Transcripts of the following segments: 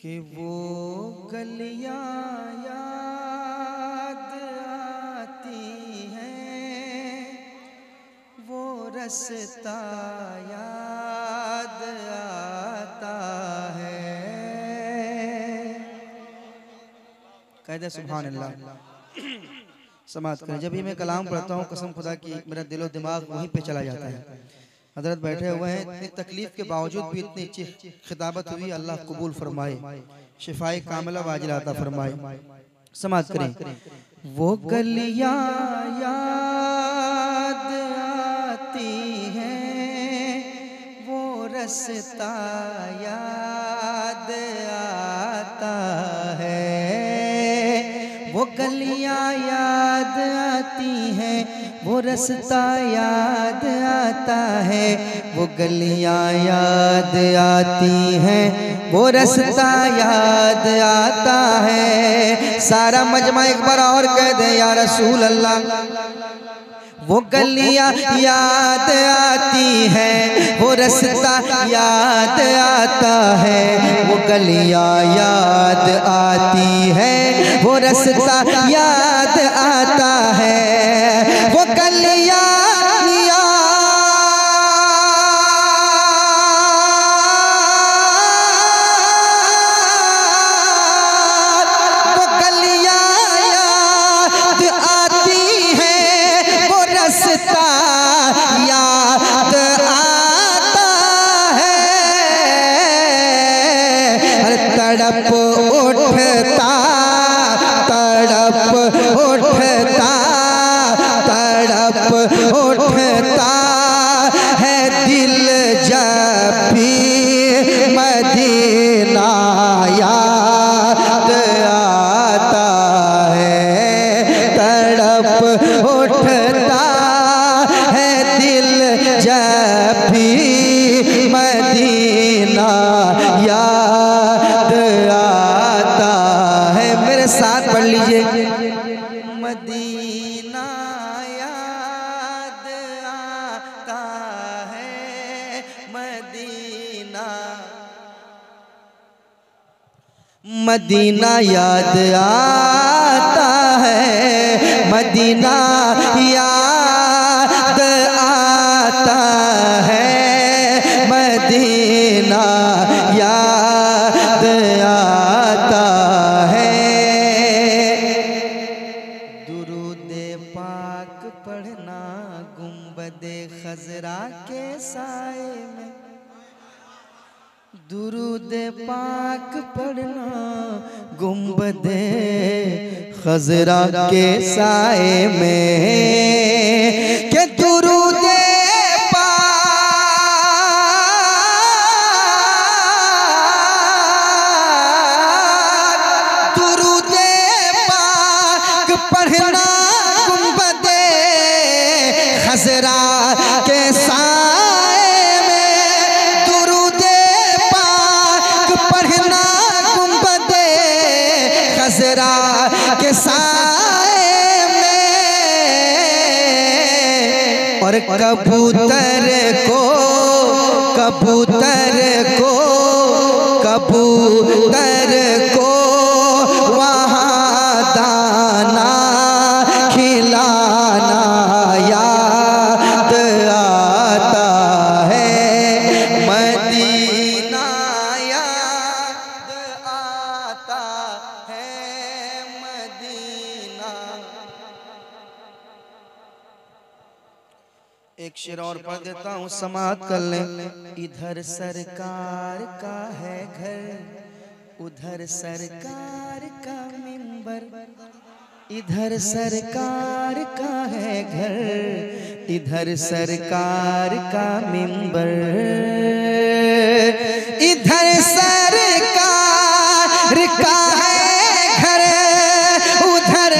कि वो गलियां याद आती हैं, वो रास्ता याद आता है। कह दे सुभान अल्लाह। समात करें। जब भी मैं कलाम पढ़ता हूँ कसम खुदा की मेरा दिलो दिमाग वहीं पे चला जाता है। हजरत बैठे हुए हैं, इतनी तकलीफ के बावजूद भी इतनी अच्छी खिताबत हुई। अल्लाह कबूल फरमाए, शिफाए कामिला वाजिला अता फरमाए। समात करें। वो गलियां याद आती हैं, वो रास्ता याद आता है। वो गलियां याद आती हैं, वो रास्ता याद आता है। वो गलियां याद आती हैं, वो रास्ता याद आता है। सारा मजमा एक बार और कह दे या रसूल अल्लाह। वो गलियां याद आती हैं, वो रास्ता याद आता है। वो गलियां याद आती हैं, वो रास्ता याद आता है। वो गलियां तड़प उठता तड़प उठता तड़प उठता है दिल जब भी मदीना याद आता है। तड़प उठता है दिल जब भी मदीना याद आता है। मेरे साथ पढ़ लीजिए। मदीना याद आता है, मदीना मदीना याद आता है। मदीना याद आता है, मदीना याद आता है। दुरूदे पाक पढ़ना गुंबदे खजरा के साए में। दुरूदे पाक पढ़ना गुंबदे खजरा के साए में। के दुरूदे पढ़ना गुंबदे खजरा के साए में। दुरूदे पाक पढ़ना गुंबदे खजरा के साए में। और कबूतर को कबूतर को कबूतर को वहाँ दाना खिलाना याद आता है। मदीना याद आता है, मदीना। एक शेर और पढ़ देता हूँ, समात कर लें। इधर सरकार का है घर, उधर सरकार का मिंबर। इधर सरकार का है घर, इधर सरकार का मिंबर। इधर सरकार का है घर, उधर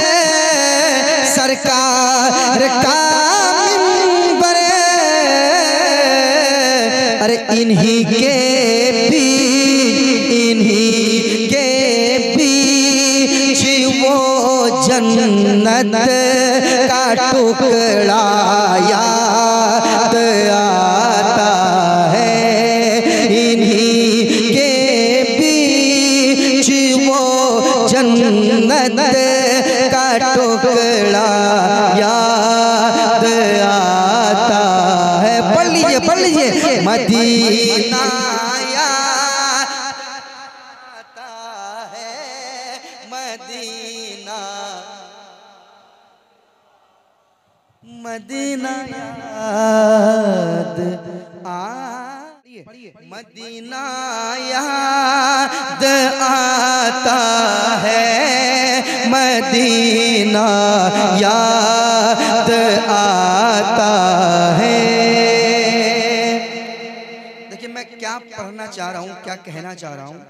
सरकार का मिंबर। अरे इन्हीं के भी इन्हीं के बीच वो जन्नत का टुकड़ा याद आता है। इन्हीं के बीच जन्नत का टुकड़ा याद आता है। पढ़ लीजिए मदीना याद आता है, मदीना मदीना याद मदीना याद आता है, मदीना याद आता है। देखिए मैं क्या पढ़ना चाह रहा हूँ, क्या कहना चाह रहा हूँ।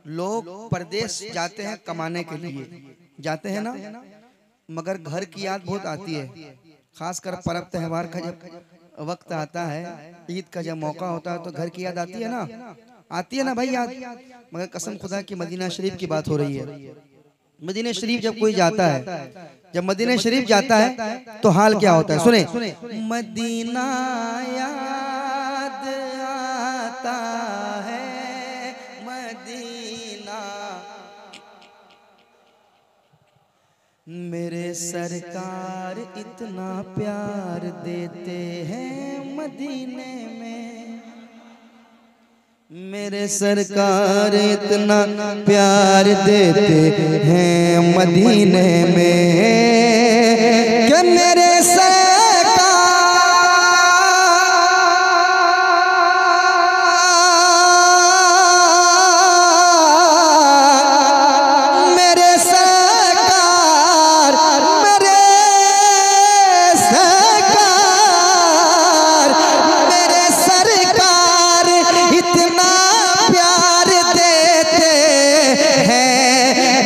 लोग परदेश जाते हैं कमाने के लिए, जाते हैं ना, मगर घर की याद बहुत आती है। खासकर पर्व त्योहार का जब वक्त आता है, ईद का जब मौका होता है तो घर की याद आती है ना, भाई याद। मगर कसम खुदा की मदीना शरीफ की बात हो रही है। मदीना शरीफ जब कोई जाता है, जब मदीना शरीफ जाता है तो हाल क्या होता है, सुने। मदीना याद आता है, मदीना मेरे सरकार इतना प्यार देते हैं मदीने में, मेरे सरकार इतना प्यार देते हैं मदीने में कि मेरे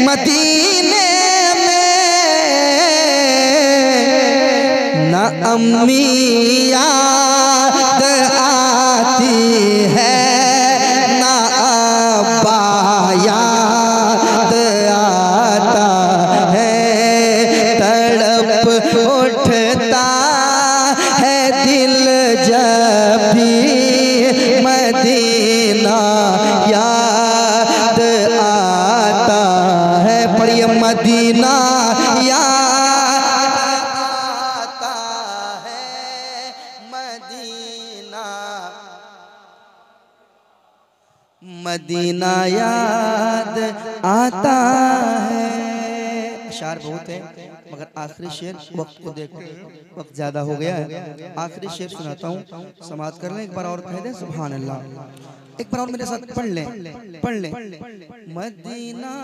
मदीने में ना अम्मी याद आती है, ना अब्बा याद आता है। तड़प उठता है दिल जब भी मदीना याद आता है। पढ़िए मदीना याद आता है, मदीना मदीना याद आता है। अशार बहुत है मगर आखिरी शेर वक्त को देखो, वक्त ज्यादा हो गया है। आखिरी शेर सुनाता हूँ, समाप्त कर लें। एक बार और कह दें सुभान अल्लाह। एक बार और मेरे साथ पढ़ लें। मदीना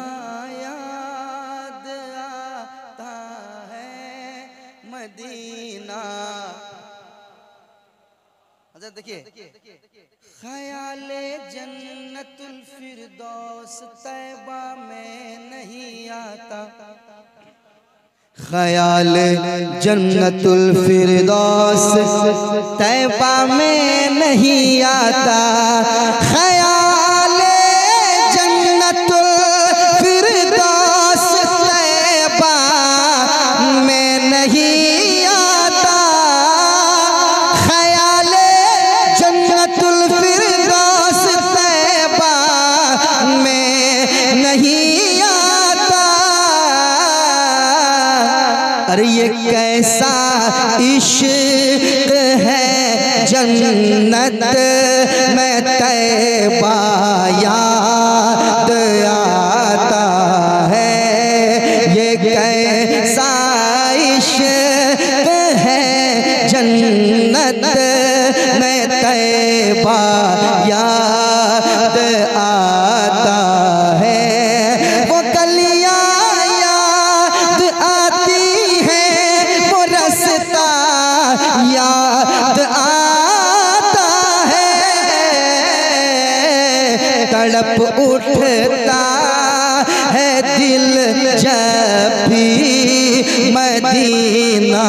याद आता है, मदीना। अच्छा देखिए, ख्याले जन्नतुल फिरदौस तैबा में नहीं आता, ख्याल जन्नतुल फिरदौस तैबा में नहीं आता, ख्याल जन्नतुल फिरदौस तैबा में नहीं आता, ख्याल जन्नतुल फिरदौस तैबा में नहीं आता। अरे ये कैसा इश्क है जन्नत में तैबा याद आता है, ये कैसा इश्क है जन्नत में तैबा याद आता है। वो गलियां याद आती हैं, वो रास्ता याद आता है, तड़प उठता है दिल जब भी मदीना